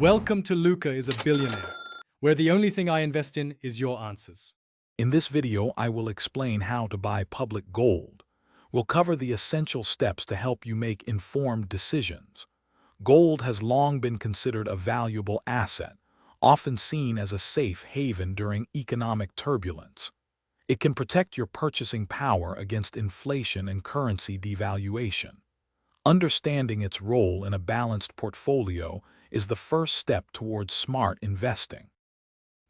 Welcome to Luca is a Billionaire, where the only thing I invest in is your answers. In this video, I will explain how to buy public gold. We'll cover the essential steps to help you make informed decisions. Gold has long been considered a valuable asset, often seen as a safe haven during economic turbulence. It can protect your purchasing power against inflation and currency devaluation. Understanding its role in a balanced portfolio is the first step towards smart investing.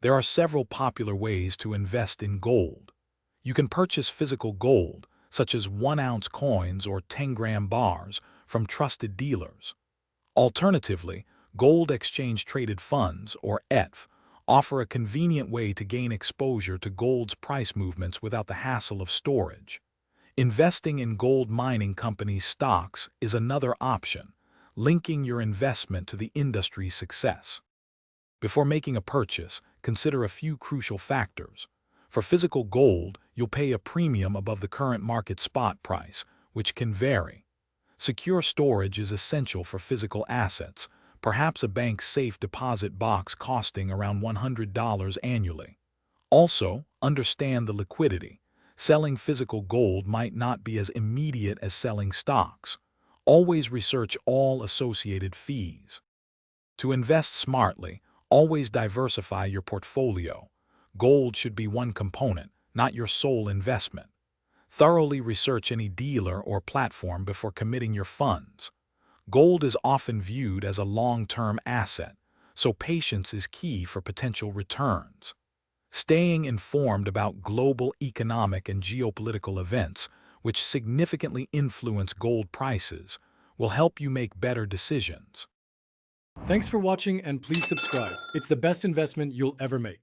There are several popular ways to invest in gold. You can purchase physical gold, such as 1-ounce coins or 10-gram bars, from trusted dealers. Alternatively, gold exchange-traded funds, or ETFs, offer a convenient way to gain exposure to gold's price movements without the hassle of storage. Investing in gold mining companies' stocks is another option, linking your investment to the industry's success. Before making a purchase, consider a few crucial factors. For physical gold, you'll pay a premium above the current market spot price, which can vary. Secure storage is essential for physical assets, perhaps a bank's safe deposit box costing around $100 annually. Also, understand the liquidity. Selling physical gold might not be as immediate as selling stocks. Always research all associated fees. To invest smartly, always diversify your portfolio. Gold should be one component, not your sole investment. Thoroughly research any dealer or platform before committing your funds. Gold is often viewed as a long-term asset, so patience is key for potential returns. Staying informed about global economic and geopolitical events, which significantly influence gold prices, will help you make better decisions. Thanks for watching and please subscribe. It's the best investment you'll ever make.